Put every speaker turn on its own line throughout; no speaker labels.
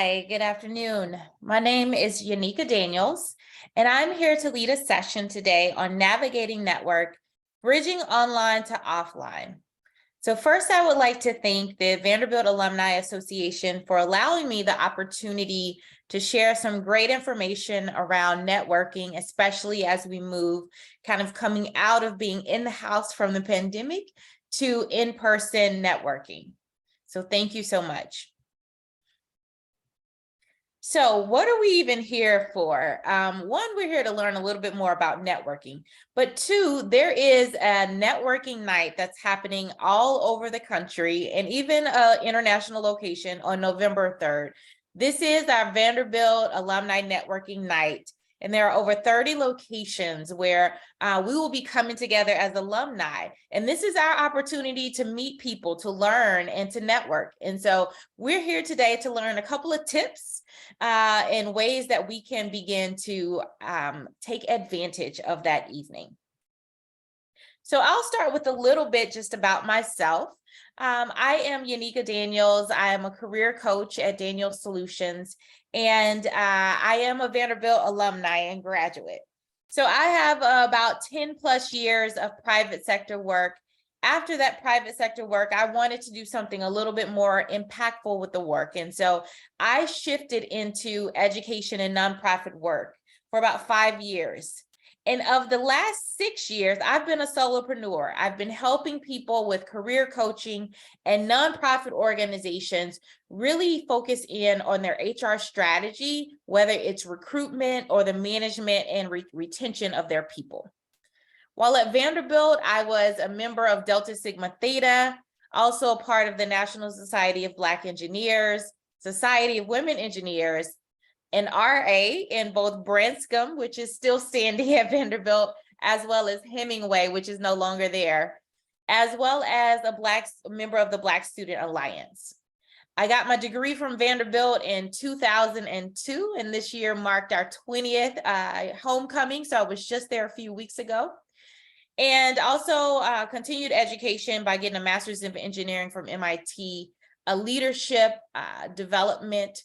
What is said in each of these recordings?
Hi, good afternoon. My name is Yanika Daniels, and I'm here to lead a session today on navigating network, bridging online to offline. So first, I would like to thank the Vanderbilt Alumni Association for allowing me the opportunity to share some great information around networking, especially as we move kind of coming out of being in the house from the pandemic to in-person networking. So thank you so much. So what are we even here for? One, we're here to learn a little bit more about networking, but two, there is a networking night that's happening all over the country and even an international location on November 3rd. This is our Vanderbilt Alumni Networking Night. And there are over 30 locations where we will be coming together as alumni. And this is our opportunity to meet people, to learn, and to network. And so we're here today to learn a couple of tips and ways that we can begin to take advantage of that evening. So I'll start with a little bit just about myself. I am Yanika Daniels. I am a career coach at Daniels Solutions, and I am a Vanderbilt alumni and graduate. So I have about 10 plus years of private sector work. After that private sector work, I wanted to do something a little bit more impactful with the work. And so I shifted into education and nonprofit work for about 5 years. And of the last 6 years, I've been a solopreneur. I've been helping people with career coaching and nonprofit organizations really focus in on their HR strategy, whether it's recruitment or the management and retention of their people. While at Vanderbilt, I was a member of Delta Sigma Theta, also a part of the National Society of Black Engineers, Society of Women Engineers, an RA in both Branscombe, which is still standing at Vanderbilt, as well as Hemingway, which is no longer there, as well as a member of the Black Student Alliance. I got my degree from Vanderbilt in 2002, and this year marked our 20th homecoming, so I was just there a few weeks ago. And also continued education by getting a master's in engineering from MIT, a leadership development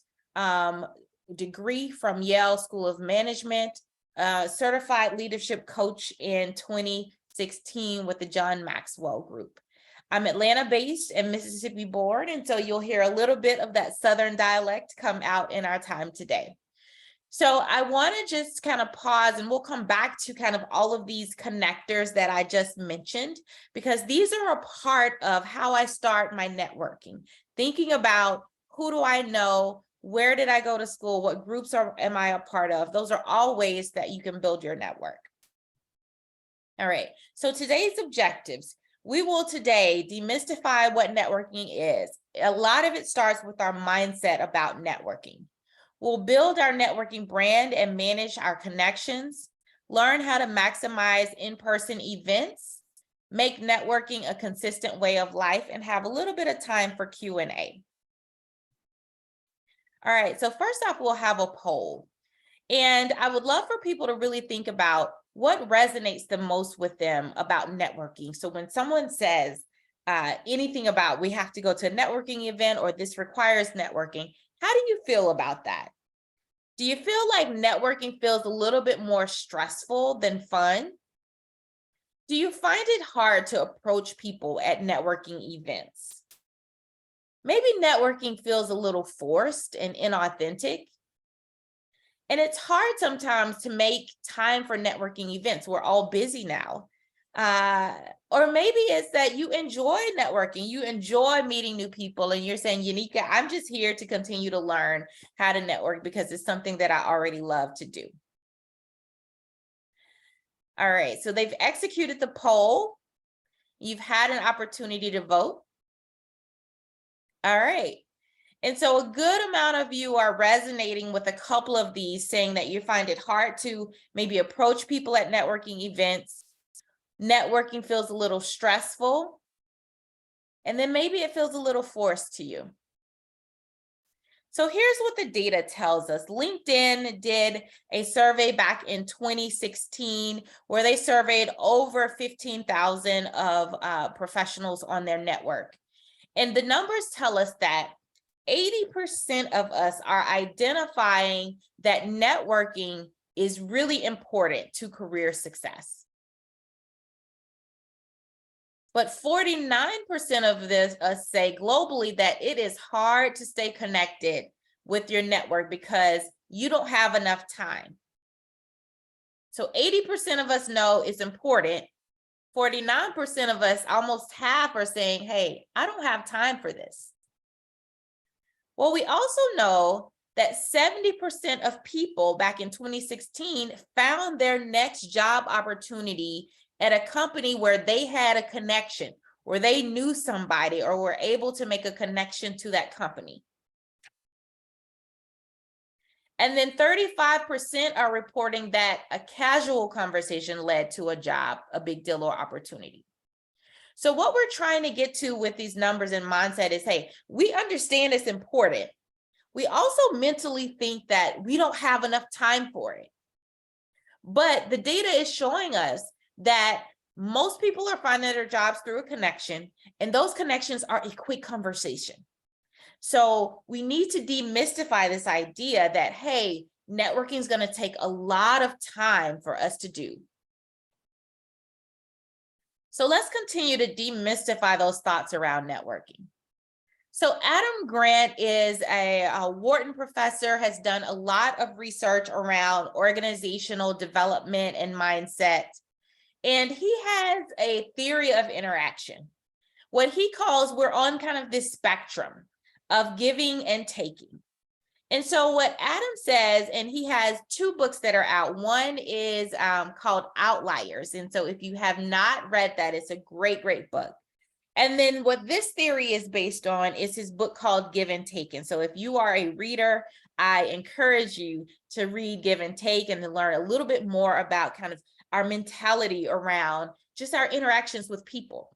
degree from Yale School of Management, certified leadership coach in 2016 with the John Maxwell Group. I'm Atlanta-based and Mississippi born, and so you'll hear a little bit of that Southern dialect come out in our time today. So I want to just kind of pause, and we'll come back to kind of all of these connectors that I just mentioned, because these are a part of how I start my networking, thinking about who do I know, where did I go to school, what groups am I a part of? Those are all ways that you can build your network. All right, so today's objectives. We will today demystify what networking is. A lot of it starts with our mindset about networking. We'll build our networking brand and manage our connections, learn how to maximize in-person events, make networking a consistent way of life, and have a little bit of time for Q&A. All right, so first off, we'll have a poll. And I would love for people to really think about what resonates the most with them about networking. So when someone says anything about we have to go to a networking event or this requires networking, how do you feel about that? Do you feel like networking feels a little bit more stressful than fun? Do you find it hard to approach people at networking events? Maybe networking feels a little forced and inauthentic. And it's hard sometimes to make time for networking events. We're all busy now. Or maybe it's that you enjoy networking, you enjoy meeting new people, and you're saying, Yanika, I'm just here to continue to learn how to network because it's something that I already love to do. All right, so they've executed the poll. You've had an opportunity to vote. All right. And so a good amount of you are resonating with a couple of these, saying that you find it hard to maybe approach people at networking events. Networking feels a little stressful. And then maybe it feels a little forced to you. So here's what the data tells us. LinkedIn did a survey back in 2016 where they surveyed over 15,000 of professionals on their network. And the numbers tell us that 80% of us are identifying that networking is really important to career success. But 49% of this say globally that it is hard to stay connected with your network because you don't have enough time. So 80% of us know it's important. 49% of us, almost half, are saying, hey, I don't have time for this. Well, we also know that 70% of people back in 2016 found their next job opportunity at a company where they had a connection, where they knew somebody or were able to make a connection to that company. And then 35% are reporting that a casual conversation led to a job, a big deal, or opportunity. So what we're trying to get to with these numbers and mindset is, hey, we understand it's important. We also mentally think that we don't have enough time for it. But the data is showing us that most people are finding their jobs through a connection, and those connections are a quick conversation. So we need to demystify this idea that, hey, networking is going to take a lot of time for us to do. So let's continue to demystify those thoughts around networking. So Adam Grant is a Wharton professor, has done a lot of research around organizational development and mindset. And he has a theory of interaction. What he calls, we're on kind of this spectrum of giving and taking. And so what Adam says, and he has 2 books that are out. One is called Outliers. And so if you have not read that, it's a great, great book. And then what this theory is based on is his book called Give and Take. And so if you are a reader, I encourage you to read Give and Take and to learn a little bit more about kind of our mentality around just our interactions with people.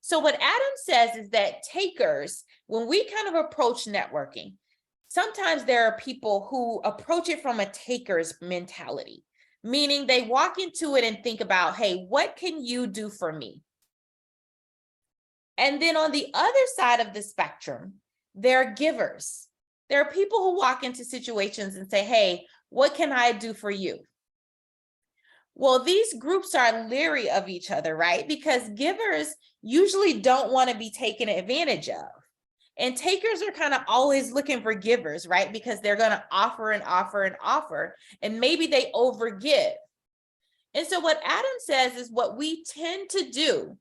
So what Adam says is that takers, when we kind of approach networking, sometimes there are people who approach it from a taker's mentality, meaning they walk into it and think about, hey, what can you do for me? And then on the other side of the spectrum, there are givers. There are people who walk into situations and say, hey, what can I do for you? Well, these groups are leery of each other, right? Because givers usually don't want to be taken advantage of. And takers are kind of always looking for givers, right? Because they're going to offer and offer and offer, and maybe they overgive. And so what Adam says is what we tend to do,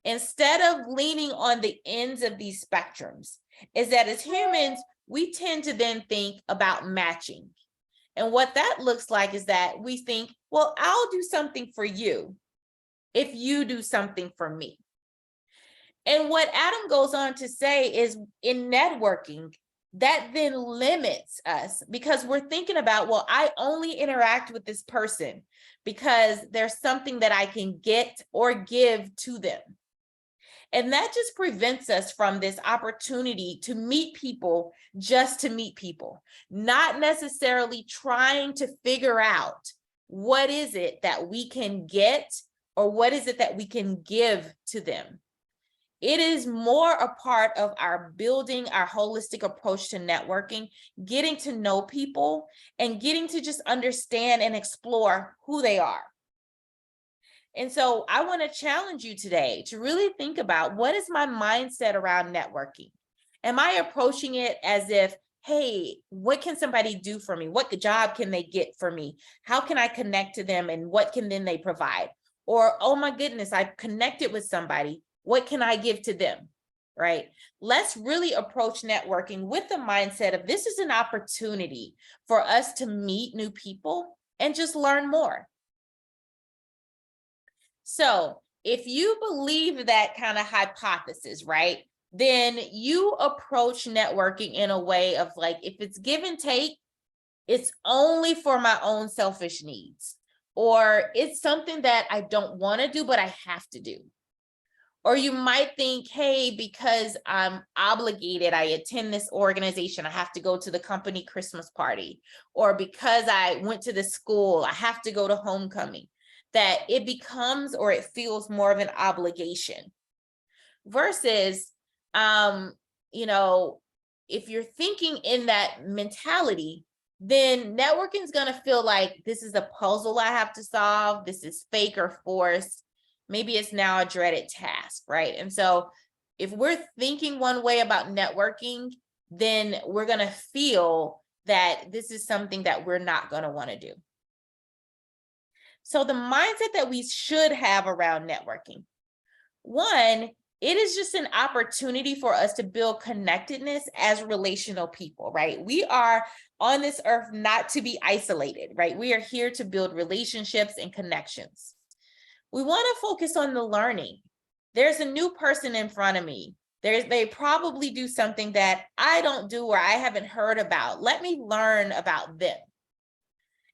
instead of leaning on the ends of these spectrums, is that as humans, we tend to then think about matching. And what that looks like is that we think, well, I'll do something for you if you do something for me. And what Adam goes on to say is, in networking, that then limits us because we're thinking about, well, I only interact with this person because there's something that I can get or give to them. And that just prevents us from this opportunity to meet people just to meet people, not necessarily trying to figure out what is it that we can get or what is it that we can give to them. It is more a part of our building our holistic approach to networking, getting to know people and getting to just understand and explore who they are. And so I want to challenge you today to really think about, what is my mindset around networking? Am I approaching it as if, hey, what can somebody do for me? What job can they get for me? How can I connect to them and what can then they provide? Or, oh my goodness, I've connected with somebody. What can I give to them? Right? Let's really approach networking with the mindset of, this is an opportunity for us to meet new people and just learn more. So if you believe that kind of hypothesis, right, then you approach networking in a way of like, if it's give and take, it's only for my own selfish needs, or it's something that I don't want to do, but I have to do. Or you might think, hey, because I'm obligated, I attend this organization, I have to go to the company Christmas party, or because I went to the school, I have to go to homecoming, that it becomes, or it feels more of an obligation versus, if you're thinking in that mentality, then networking is going to feel like this is a puzzle I have to solve. This is fake or forced. Maybe it's now a dreaded task, right? And so if we're thinking one way about networking, then we're going to feel that this is something that we're not going to want to do. So the mindset that we should have around networking, one, it is just an opportunity for us to build connectedness as relational people, right? We are on this earth not to be isolated, right? We are here to build relationships and connections. We want to focus on the learning. There's a new person in front of me. They probably do something that I don't do or I haven't heard about. Let me learn about them.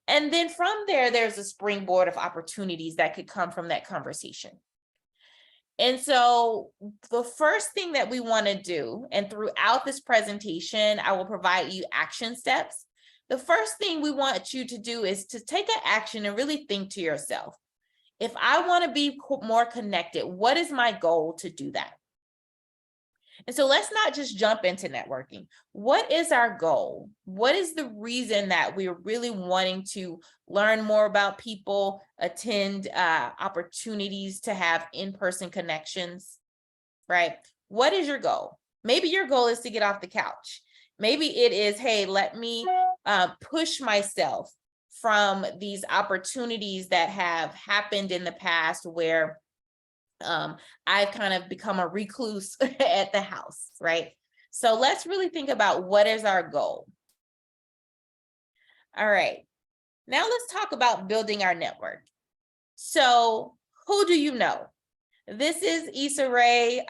And then from there, there's a springboard of opportunities that could come from that conversation. And so the first thing that we want to do, and throughout this presentation, I will provide you action steps. The first thing we want you to do is to take an action and really think to yourself, if I want to be more connected, what is my goal to do that? And so let's not just jump into networking. What is our goal? What is the reason that we're really wanting to learn more about people, attend opportunities to have in-person connections, right? What is your goal? Maybe your goal is to get off the couch. Maybe it is, hey, let me push myself from these opportunities that have happened in the past where I've kind of become a recluse at the house, right? So let's really think about what is our goal. All right, now let's talk about building our network. So who do you know? This is Issa Rae.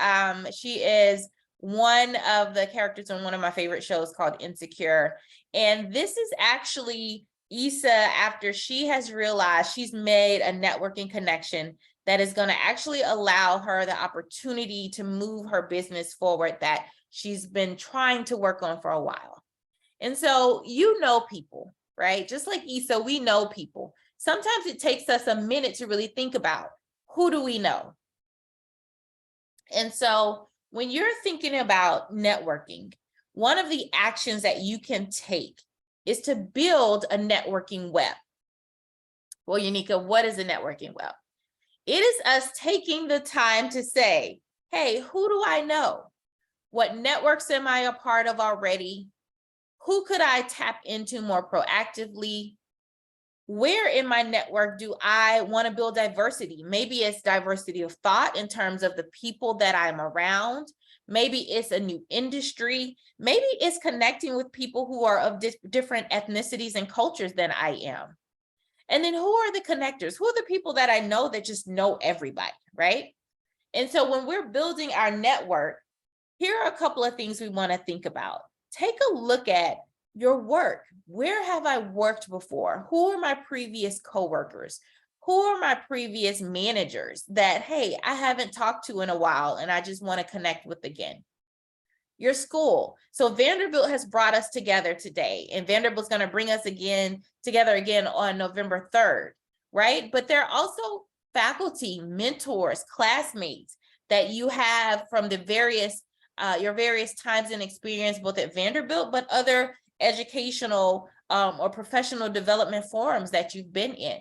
She is one of the characters on one of my favorite shows called Insecure. And this is actually Issa after she has realized she's made a networking connection that is going to actually allow her the opportunity to move her business forward that she's been trying to work on for a while. And so you know people, right? Just like Issa, we know people. Sometimes it takes us a minute to really think about who do we know? And so when you're thinking about networking, one of the actions that you can take is to build a networking web. Well, Yanika, what is a networking web? It is us taking the time to say, hey, who do I know? What networks am I a part of already? Who could I tap into more proactively? Where in my network do I want to build diversity? Maybe it's diversity of thought in terms of the people that I'm around. Maybe it's a new industry. Maybe it's connecting with people who are of different ethnicities and cultures than I am. And then who are the connectors? Who are the people that I know that just know everybody, right? And so when we're building our network, here are a couple of things we want to think about. Take a look at your work. Where have I worked before? Who are my previous coworkers? Who are my previous managers that, hey, I haven't talked to in a while and I just want to connect with again? Your school. So Vanderbilt has brought us together today, and Vanderbilt's going to bring us together again on November 3rd, right? But there are also faculty, mentors, classmates that you have from the your various times and experience, both at Vanderbilt, but other educational or professional development forums that you've been in,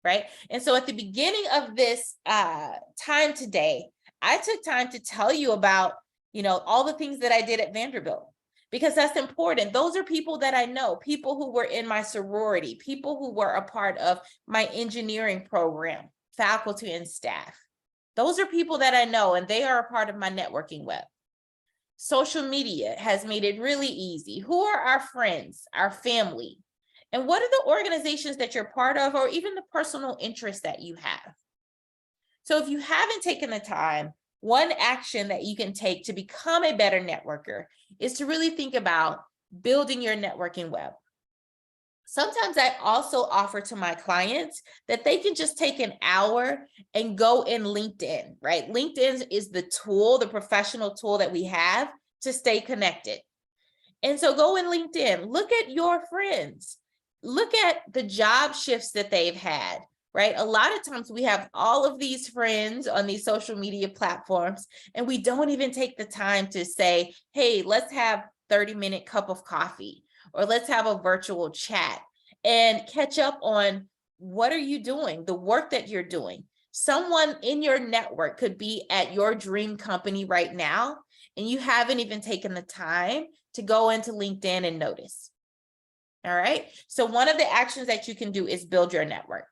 right? And so at the beginning of this time today, I took time to tell you about all the things that I did at Vanderbilt, because that's important. Those are people that I know, people who were in my sorority, people who were a part of my engineering program, faculty and staff. Those are people that I know, and they are a part of my networking web. Social media has made it really easy. Who are our friends, our family? And what are the organizations that you're part of, or even the personal interests that you have? So if you haven't taken the time, one action that you can take to become a better networker is to really think about building your networking web. Sometimes I also offer to my clients that they can just take an hour and go in LinkedIn, right? LinkedIn is the tool, the professional tool that we have to stay connected. And so go in LinkedIn, look at your friends, look at the job shifts that they've had. Right? A lot of times we have all of these friends on these social media platforms, and we don't even take the time to say, hey, let's have 30-minute cup of coffee, or let's have a virtual chat and catch up on what are you doing, the work that you're doing. Someone in your network could be at your dream company right now, and you haven't even taken the time to go into LinkedIn and notice. All right. So one of the actions that you can do is build your network.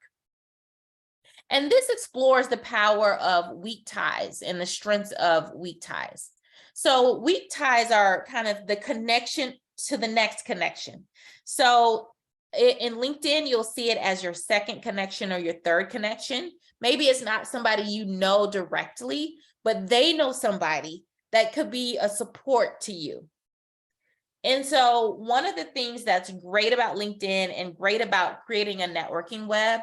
And this explores the power of weak ties and the strengths of weak ties. So weak ties are kind of the connection to the next connection. So in LinkedIn, you'll see it as your second connection or your third connection. Maybe it's not somebody you know directly, but they know somebody that could be a support to you. And so one of the things that's great about LinkedIn and great about creating a networking web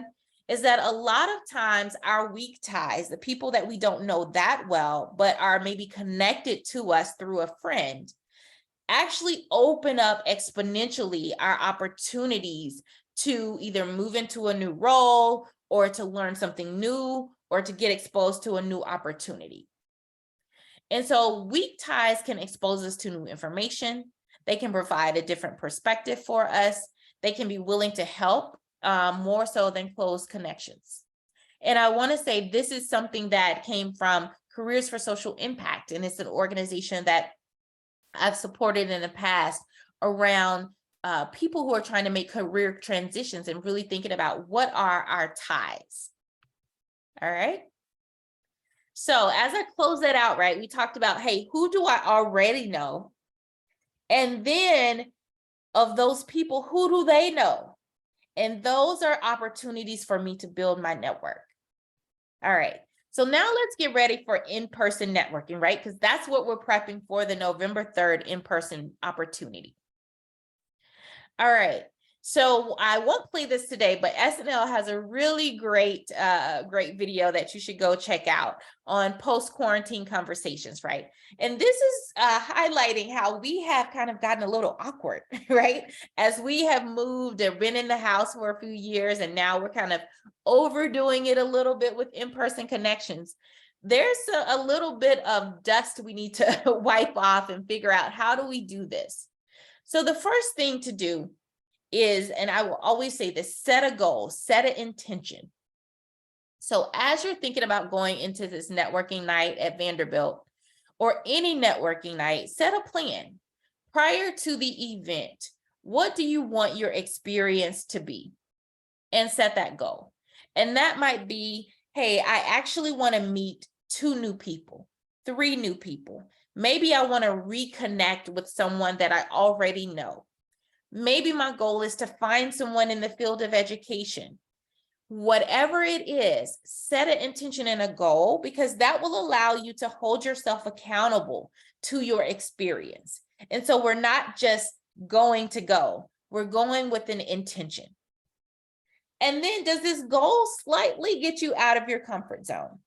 is that a lot of times our weak ties, the people that we don't know that well, but are maybe connected to us through a friend, actually open up exponentially our opportunities to either move into a new role or to learn something new or to get exposed to a new opportunity. And so weak ties can expose us to new information. They can provide a different perspective for us. They can be willing to help more so than close connections. And I want to say this is something that came from Careers for Social Impact, and it's an organization that I've supported in the past around people who are trying to make career transitions and really thinking about what are our ties. All right. So as I close that out, right, we talked about, hey, who do I already know? And then of those people, who do they know? And those are opportunities for me to build my network. All right. So now let's get ready for in-person networking, right? Because that's what we're prepping for, the November 3rd in-person opportunity. All right. So I won't play this today, but SNL has a really great video that you should go check out on post-quarantine conversations, right? And this is highlighting how we have kind of gotten a little awkward, right? As we have moved and been in the house for a few years, and now we're kind of overdoing it a little bit with in-person connections. There's a little bit of dust we need to wipe off and figure out, how do we do this? So the first thing to do is, and I will always say this, set a goal, set an intention. So as you're thinking about going into this networking night at Vanderbilt or any networking night, set a plan. Prior to the event, what do you want your experience to be? And set that goal. And that might be, hey, I actually want to meet 2 new people, 3 new people. Maybe I want to reconnect with someone that I already know. Maybe my goal is to find someone in the field of education. Whatever it is, set an intention and a goal, because that will allow you to hold yourself accountable to your experience. And so we're not just going to go, we're going with an intention. And then, does this goal slightly get you out of your comfort zone?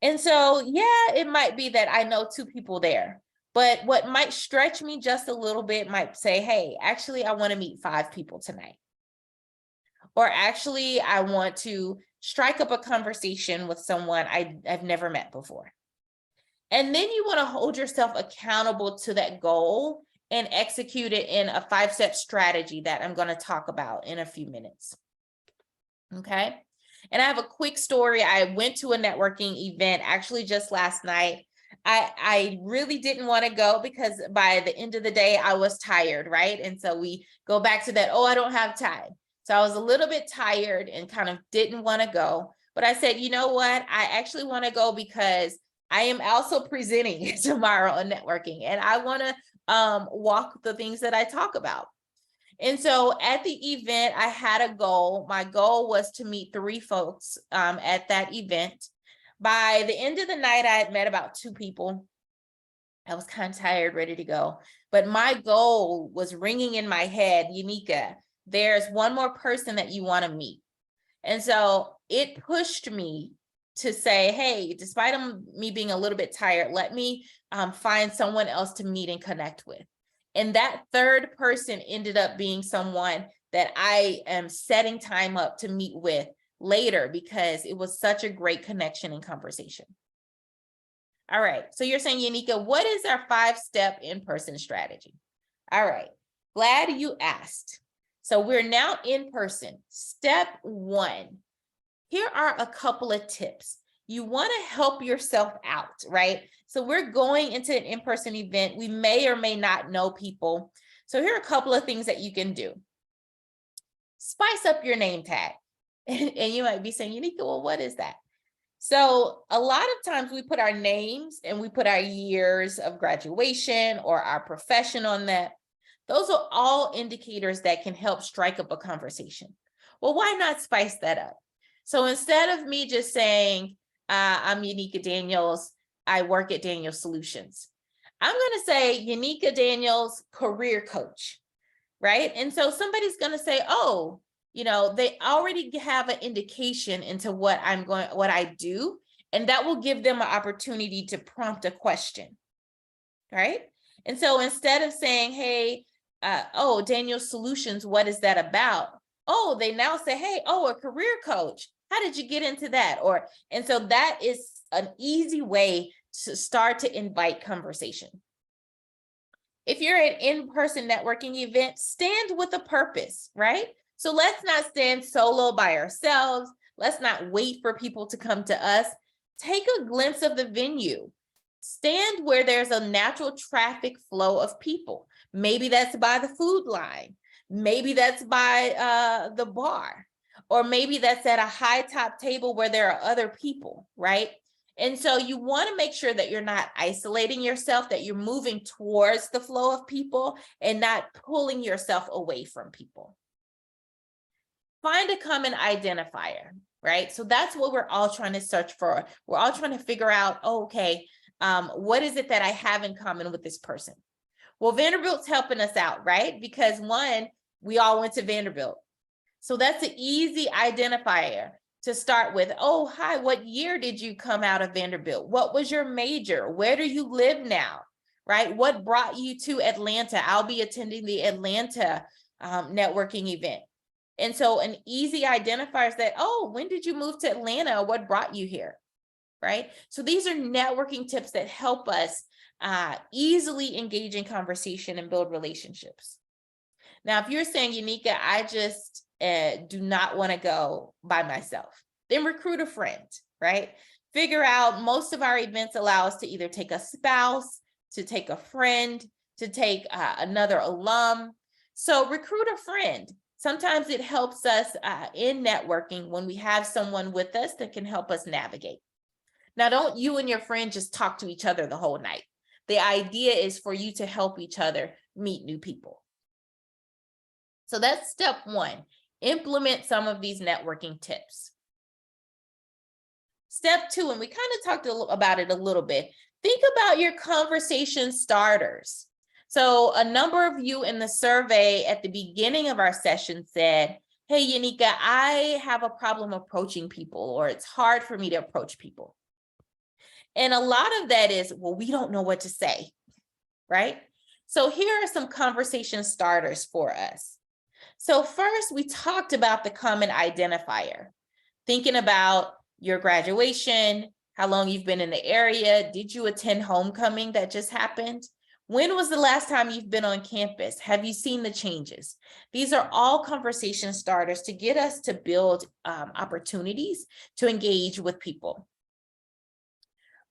And so, yeah, it might be that I know 2 people there. But what might stretch me just a little bit might say, hey, actually, I want to meet 5 people tonight. Or actually, I want to strike up a conversation with someone I've never met before. And then you want to hold yourself accountable to that goal and execute it in a 5-step strategy that I'm going to talk about in a few minutes. Okay. And I have a quick story. I went to a networking event actually just last night. I really didn't want to go because by the end of the day, I was tired, right? And so we go back to that, oh, I don't have time. So I was a little bit tired and kind of didn't want to go. But I said, you know what? I actually want to go because I am also presenting tomorrow on networking, and I want to walk the things that I talk about. And so at the event, I had a goal. My goal was to meet 3 folks at that event. By the end of the night, I had met about 2 people. I was kind of tired, ready to go. But my goal was ringing in my head, Yanika, there's one more person that you want to meet. And so it pushed me to say, hey, despite me being a little bit tired, let me find someone else to meet and connect with. And that 3rd person ended up being someone that I am setting time up to meet with later because it was such a great connection and conversation. All right. So you're saying, Yanika, what is our 5-step in-person strategy? All right. Glad you asked. So we're now in person. Step 1. Here are a couple of tips. You want to help yourself out, right? So we're going into an in-person event. We may or may not know people. So here are a couple of things that you can do. Spice up your name tag. And you might be saying, Yanika, well, what is that? So a lot of times we put our names and we put our years of graduation or our profession on that. Those are all indicators that can help strike up a conversation. Well, why not spice that up? So instead of me just saying, I'm Yanika Daniels, I work at Daniels Solutions, I'm going to say Yanika Daniels, career coach, right? And so somebody's going to say, oh, they already have an indication into what I do, and that will give them an opportunity to prompt a question, right? And so instead of saying, hey, oh, Daniels Solutions, what is that about? Oh, they now say, hey, oh, a career coach. How did you get into that? And so that is an easy way to start to invite conversation. If you're at an in-person networking event, stand with a purpose, right? So let's not stand solo by ourselves. Let's not wait for people to come to us. Take a glimpse of the venue. Stand where there's a natural traffic flow of people. Maybe that's by the food line. Maybe that's by the bar. Or maybe that's at a high top table where there are other people, right? And so you want to make sure that you're not isolating yourself, that you're moving towards the flow of people and not pulling yourself away from people. Find a common identifier, right? So that's what we're all trying to search for. We're all trying to figure out, okay, what is it that I have in common with this person? Well, Vanderbilt's helping us out, right? Because one, we all went to Vanderbilt. So that's an easy identifier to start with. Oh, hi, what year did you come out of Vanderbilt? What was your major? Where do you live now, right? What brought you to Atlanta? I'll be attending the Atlanta networking event. And so an easy identifier is that, oh, when did you move to Atlanta? What brought you here, right? So these are networking tips that help us easily engage in conversation and build relationships. Now, if you're saying, Yanika, I just do not want to go by myself, then recruit a friend, right? Figure out, most of our events allow us to either take a spouse, to take a friend, to take another alum. So recruit a friend. Sometimes it helps us in networking when we have someone with us that can help us navigate. Now, don't you and your friend just talk to each other the whole night. The idea is for you to help each other meet new people. So that's step 1. Implement some of these networking tips. Step 2, and we kind of talked about it a little bit. Think about your conversation starters. So a number of you in the survey at the beginning of our session said, hey, Yanika, I have a problem approaching people, or it's hard for me to approach people. And a lot of that is, well, we don't know what to say, right? So here are some conversation starters for us. So first, we talked about the common identifier, thinking about your graduation, how long you've been in the area. Did you attend homecoming that just happened? When was the last time you've been on campus? Have you seen the changes? These are all conversation starters to get us to build opportunities to engage with people.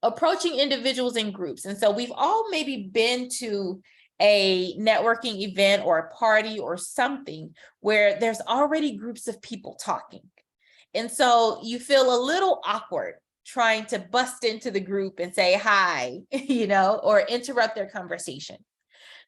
Approaching individuals in groups. And so we've all maybe been to a networking event or a party or something where there's already groups of people talking. And so you feel a little awkward trying to bust into the group and say hi, or interrupt their conversation.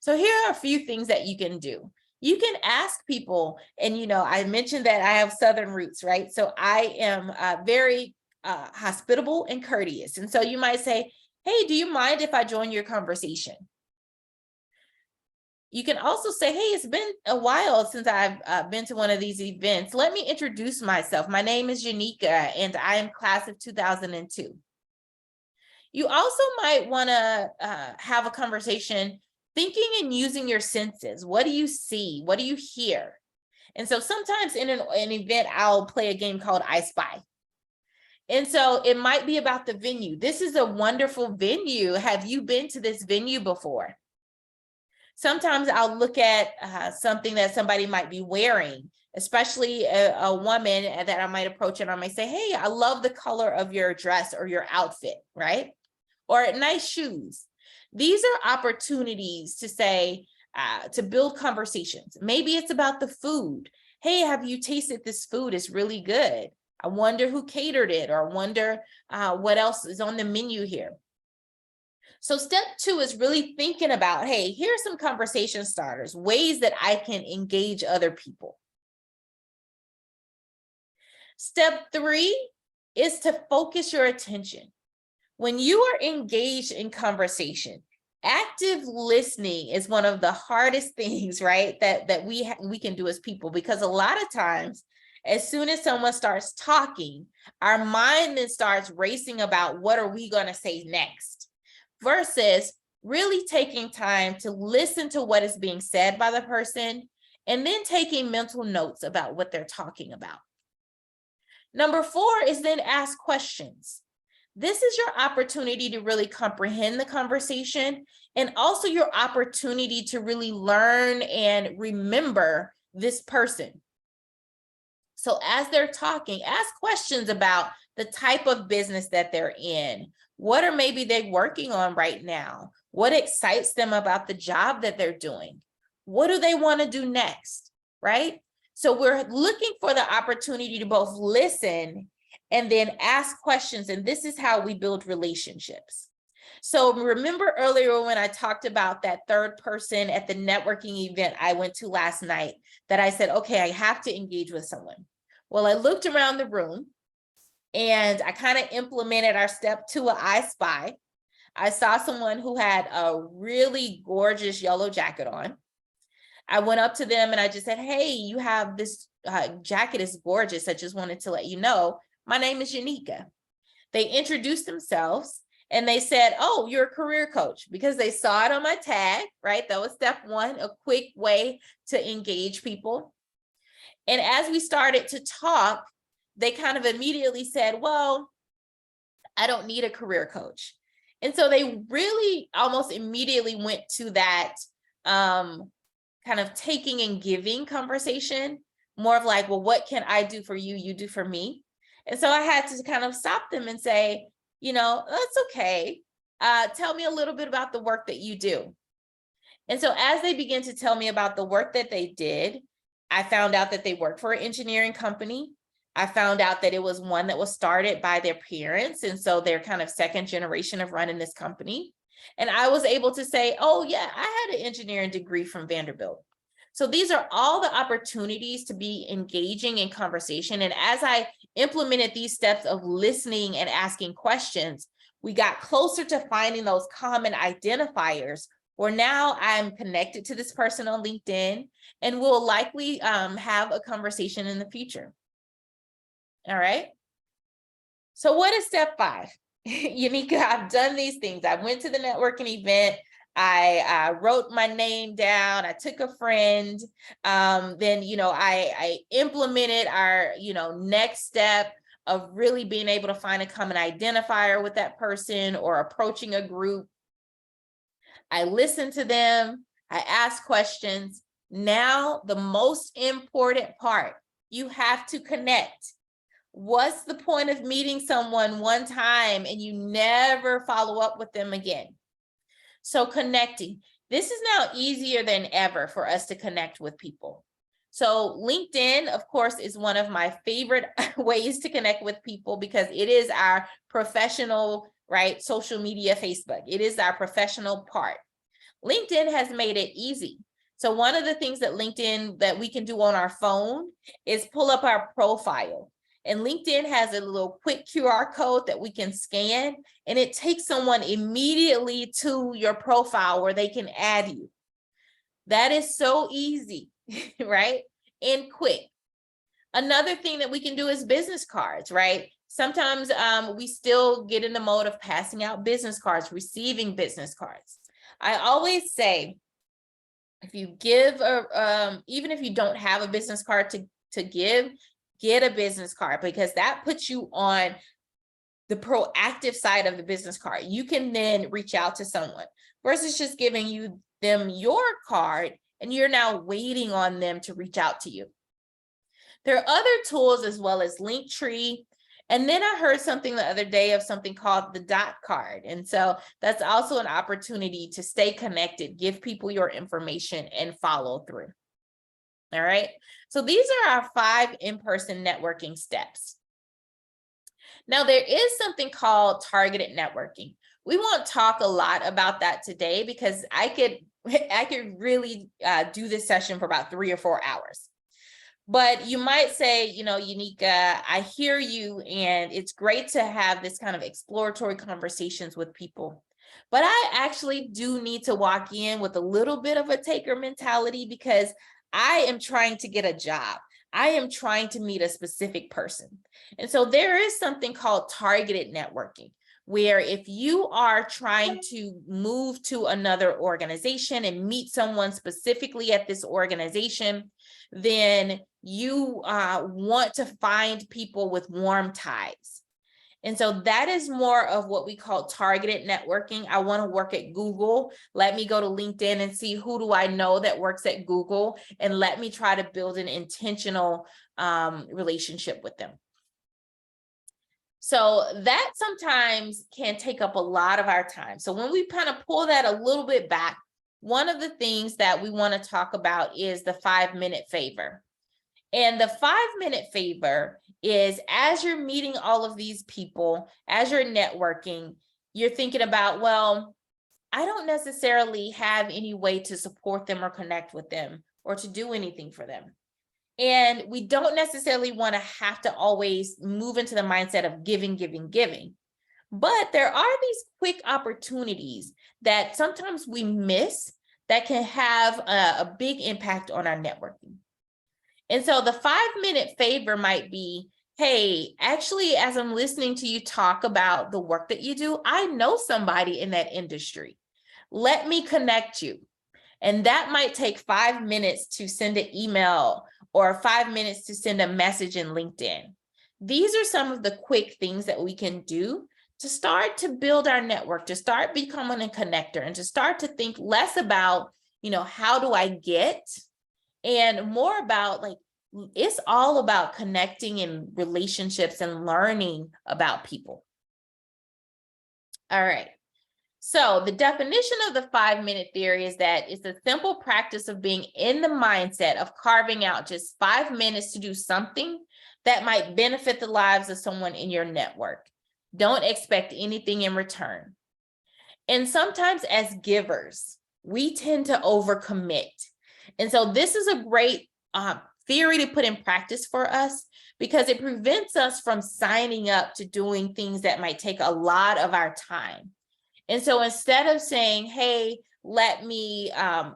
So here are a few things that you can do. You can ask people, and I mentioned that I have Southern roots, right? So I am very hospitable and courteous. And so you might say, hey, do you mind if I join your conversation? You can also say, hey, it's been a while since I've been to one of these events. Let me introduce myself. My name is Yanika, and I am class of 2002. You also might want to have a conversation thinking and using your senses. What do you see? What do you hear? And so sometimes in an event, I'll play a game called I Spy. And so it might be about the venue. This is a wonderful venue. Have you been to this venue before? Sometimes I'll look at something that somebody might be wearing, especially a woman that I might approach, and I might say, hey, I love the color of your dress or your outfit, right? Or nice shoes. These are opportunities to say, to build conversations. Maybe it's about the food. Hey, have you tasted this food? It's really good. I wonder who catered it, or wonder what else is on the menu here. So step 2 is really thinking about, hey, here's some conversation starters, ways that I can engage other people. Step 3 is to focus your attention. When you are engaged in conversation, active listening is one of the hardest things, right, that we can do as people, because a lot of times, as soon as someone starts talking, our mind then starts racing about what are we going to say next, versus really taking time to listen to what is being said by the person and then taking mental notes about what they're talking about. Number 4 is then ask questions. This is your opportunity to really comprehend the conversation, and also your opportunity to really learn and remember this person. So as they're talking, ask questions about the type of business that they're in. What are maybe they working on right now? What excites them about the job that they're doing? What do they want to do next, right? So we're looking for the opportunity to both listen and then ask questions. And this is how we build relationships. So remember earlier when I talked about that third person at the networking event I went to last night, that I said, okay, I have to engage with someone. Well, I looked around the room and I kind of implemented our step 2 of I Spy. I saw someone who had a really gorgeous yellow jacket on. I went up to them and I just said, hey, you have this jacket is gorgeous. I just wanted to let you know, my name is Yanika. They introduced themselves and they said, oh, you're a career coach, because they saw it on my tag, right? That was step 1, a quick way to engage people. And as we started to talk, they kind of immediately said, well, I don't need a career coach. And so they really almost immediately went to that kind of taking and giving conversation, more of like, well, what can I do for you? You do for me. And so I had to kind of stop them and say, you know, that's okay. Tell me a little bit about the work that you do. And so as they began to tell me about the work that they did, I found out that they worked for an engineering company. I found out that it was one that was started by their parents. And so they're kind of second generation of running this company. And I was able to say, oh yeah, I had an engineering degree from Vanderbilt. So these are all the opportunities to be engaging in conversation. And as I implemented these steps of listening and asking questions, we got closer to finding those common identifiers, where now I'm connected to this person on LinkedIn and we'll likely have a conversation in the future. All right. So what is step 5? Yanika, I've done these things. I went to the networking event. I wrote my name down. I took a friend. Then, I implemented our, next step of really being able to find a common identifier with that person or approaching a group. I listened to them. I asked questions. Now, the most important part, you have to connect. What's the point of meeting someone one time and you never follow up with them again? So connecting. This is now easier than ever for us to connect with people. So LinkedIn, of course, is one of my favorite ways to connect with people, because it is our professional, right, social media Facebook. It is our professional part. LinkedIn has made it easy. So one of the things that LinkedIn that we can do on our phone is pull up our profile. And LinkedIn has a little quick QR code that we can scan, and it takes someone immediately to your profile where they can add you. That is so easy, right? And quick. Another thing that we can do is business cards, right? Sometimes we still get in the mode of passing out business cards, receiving business cards. I always say, if you give, even if you don't have a business card to give, get a business card, because that puts you on the proactive side of the business card. You can then reach out to someone versus just giving them your card and you're now waiting on them to reach out to you. There are other tools as well as Linktree. And then I heard something the other day of something called the dot card. And so that's also an opportunity to stay connected, give people your information and follow through. All right. So these are our 5 in-person networking steps. Now, there is something called targeted networking. We won't talk a lot about that today because I could really do this session for about 3 or 4 hours. But you might say, Yanika, I hear you, and it's great to have this kind of exploratory conversations with people. But I actually do need to walk in with a little bit of a taker mentality because I am trying to get a job. I am trying to meet a specific person. And so there is something called targeted networking, where if you are trying to move to another organization and meet someone specifically at this organization, then you want to find people with warm ties. And so that is more of what we call targeted networking. I want to work at Google. Let me go to LinkedIn and see who do I know that works at Google, and let me try to build an intentional relationship with them. So that sometimes can take up a lot of our time. So when we kind of pull that a little bit back, one of the things that we want to talk about is the 5-minute favor. And the 5-minute favor is, as you're meeting all of these people, as you're networking, you're thinking about, well, I don't necessarily have any way to support them or connect with them or to do anything for them. And we don't necessarily want to have to always move into the mindset of giving. But there are these quick opportunities that sometimes we miss that can have a big impact on our networking. And so the 5-minute favor might be, hey, actually, as I'm listening to you talk about the work that you do, I know somebody in that industry. Let me connect you. And that might take 5 minutes to send an email or 5 minutes to send a message in LinkedIn. These are some of the quick things that we can do to start to build our network, to start becoming a connector, and to start to think less about, how do I get, and more about it's all about connecting and relationships and learning about people. All right. So the definition of the 5-minute theory is that it's a simple practice of being in the mindset of carving out just 5 minutes to do something that might benefit the lives of someone in your network. Don't expect anything in return. And sometimes as givers, we tend to overcommit. And so this is a great theory to put in practice for us because it prevents us from signing up to doing things that might take a lot of our time. And so instead of saying, hey, let me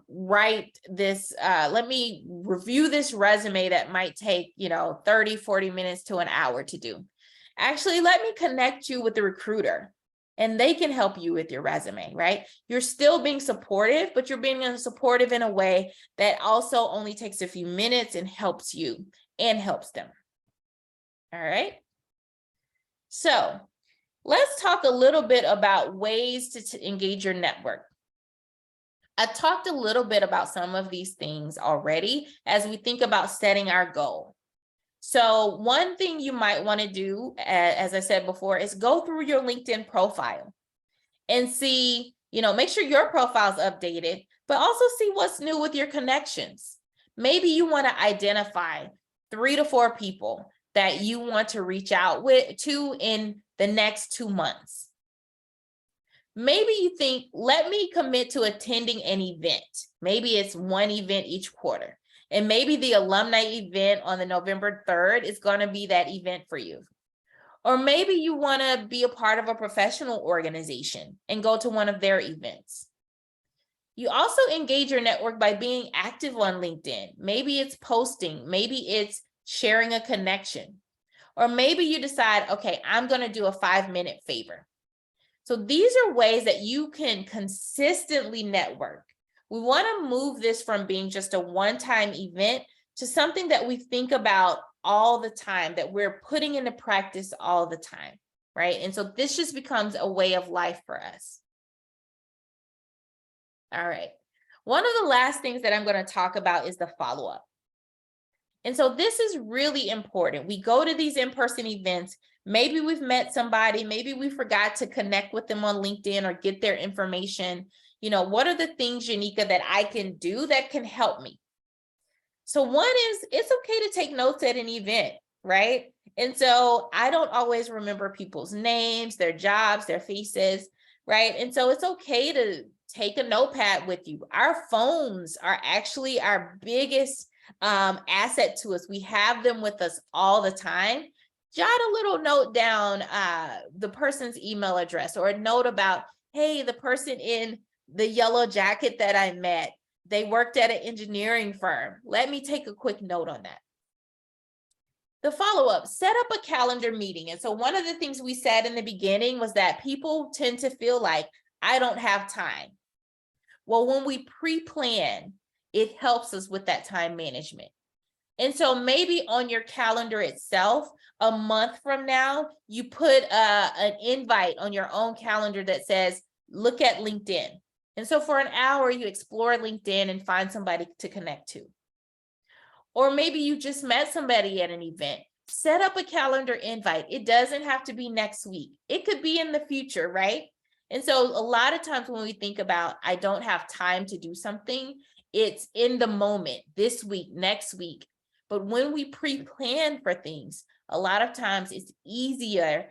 write this, let me review this resume that might take, 30, 40 minutes to an hour to do. Actually, let me connect you with the recruiter and they can help you with your resume, right? You're still being supportive, but you're being supportive in a way that also only takes a few minutes and helps you and helps them. All right. So let's talk a little bit about ways to engage your network. I talked a little bit about some of these things already as we think about setting our goal. So one thing you might want to do, as I said before, is go through your LinkedIn profile and see, make sure your profile is updated, but also see what's new with your connections. Maybe you want to identify 3 to 4 people that you want to reach out to in the next 2 months. Maybe you think, let me commit to attending an event. Maybe it's one event each quarter. And maybe the alumni event on the November 3rd is going to be that event for you. Or maybe you want to be a part of a professional organization and go to one of their events. You also engage your network by being active on LinkedIn. Maybe it's posting, maybe it's sharing a connection, or maybe you decide, okay, I'm going to do a 5-minute favor. So these are ways that you can consistently network. We want to move this from being just a one-time event to something that we think about all the time, that we're putting into practice all the time. right? And so this just becomes a way of life for us. All right. One of the last things that I'm going to talk about is the follow-up. And so this is really important. We go to these in-person events. Maybe we've met somebody, maybe we forgot to connect with them on LinkedIn or get their information. You know, what are the things, Yanika, that I can do that can help me? So one is, it's okay to take notes at an event, right? And so I don't always remember people's names, their jobs, their faces, right? And so it's okay to take a notepad with you. Our phones are actually our biggest asset to us. We have them with us all the time. Jot a little note down, the person's email address, or a note about, hey, the person in the yellow jacket that I met, they worked at an engineering firm. Let me take a quick note on that. The follow-up, set up a calendar meeting. And so one of the things we said in the beginning was that people tend to feel like, I don't have time. Well, when we pre-plan, it helps us with that time management. And so maybe on your calendar itself, a month from now, you put an invite on your own calendar that says, look at LinkedIn. And so for an hour, you explore LinkedIn and find somebody to connect to. Or maybe you just met somebody at an event. Set up a calendar invite. It doesn't have to be next week. It could be in the future, right? And so a lot of times when we think about, I don't have time to do something, it's in the moment, this week, next week. But when we pre-plan for things, a lot of times it's easier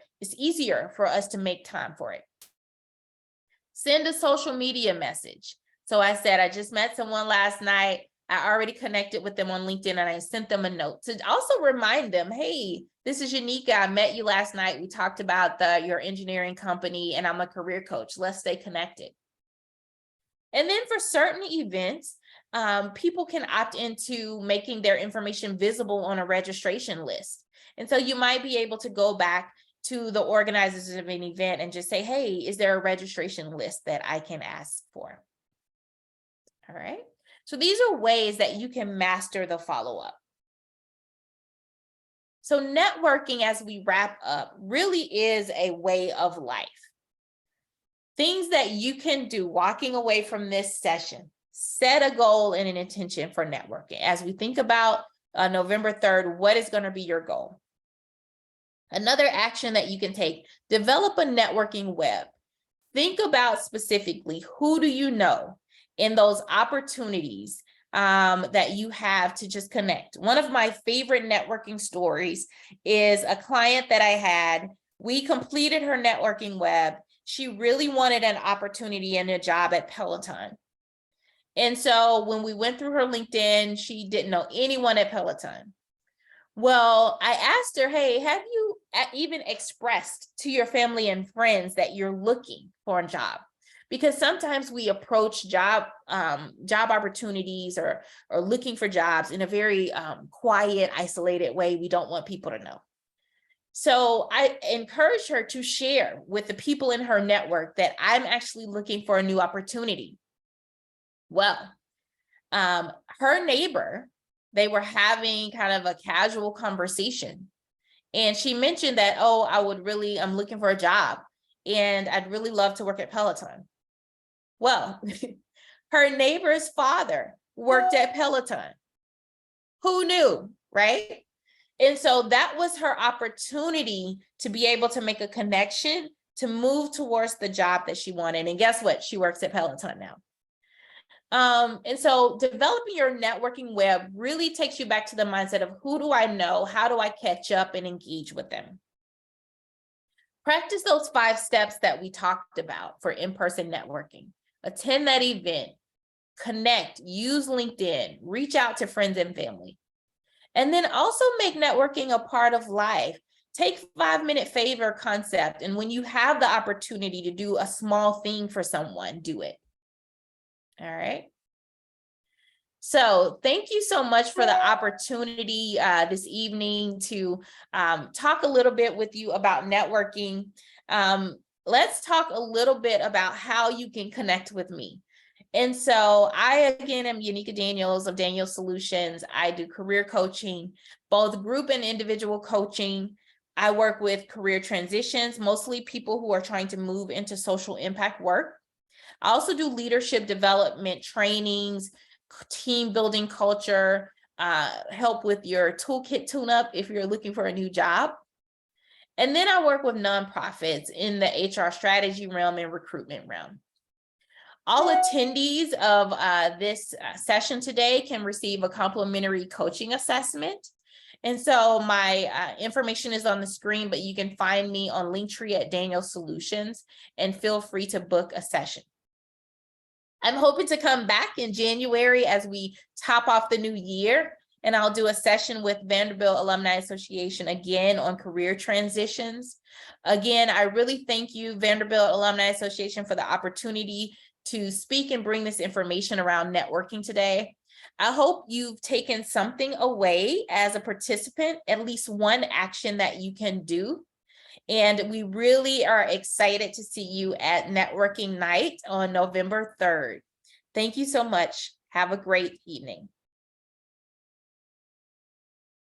for us to make time for it. Send a social media message. So I said, I just met someone last night. I already connected with them on LinkedIn and I sent them a note to also remind them, hey, this is Yanika. I met you last night. We talked about your engineering company and I'm a career coach. Let's stay connected. And then for certain events, people can opt into making their information visible on a registration list. And so you might be able to go back to the organizers of an event and just say, hey, is there a registration list that I can ask for? All right. So these are ways that you can master the follow-up. So networking, as we wrap up, really is a way of life. Things that you can do walking away from this session. Set a goal and an intention for networking. As we think about November 3rd, what is going to be your goal? Another action that you can take, develop a networking web. Think about specifically, who do you know in those opportunities that you have to just connect. One of my favorite networking stories is a client that I had. We completed her networking web. She really wanted an opportunity and a job at Peloton. And so when we went through her LinkedIn, she didn't know anyone at Peloton. Well, I asked her, hey, have you even expressed to your family and friends that you're looking for a job? Because sometimes we approach job opportunities or looking for jobs in a very quiet, isolated way. We don't want people to know. So I encouraged her to share with the people in her network that I'm actually looking for a new opportunity. Well, her neighbor, they were having kind of a casual conversation. And she mentioned that, oh, I'm looking for a job and I'd really love to work at Peloton. Well, her neighbor's father worked at Peloton. Who knew, right? And so that was her opportunity to be able to make a connection to move towards the job that she wanted. And guess what? She works at Peloton now. And so developing your networking web really takes you back to the mindset of, who do I know? How do I catch up and engage with them? Practice those 5 steps that we talked about for in-person networking. Attend that event, connect, use LinkedIn, reach out to friends and family. And then also make networking a part of life. Take 5-minute favor concept. And when you have the opportunity to do a small thing for someone, do it. All right. So thank you so much for the opportunity this evening to talk a little bit with you about networking. Let's talk a little bit about how you can connect with me. And so I, again, am Yanika Daniels of Daniels Solutions. I do career coaching, both group and individual coaching. I work with career transitions, mostly people who are trying to move into social impact work. I also do leadership development trainings, team building culture, help with your toolkit tune-up if you're looking for a new job. And then I work with nonprofits in the HR strategy realm and recruitment realm. All attendees of this session today can receive a complimentary coaching assessment. And so my information is on the screen, but you can find me on Linktree at Daniels Solutions, and feel free to book a session. I'm hoping to come back in January as we top off the new year, and I'll do a session with Vanderbilt Alumni Association again on career transitions. Again, I really thank you, Vanderbilt Alumni Association, for the opportunity to speak and bring this information around networking today. I hope you've taken something away as a participant, at least one action that you can do. And we really are excited to see you at Networking Night on November 3rd. Thank you so much. Have a great evening.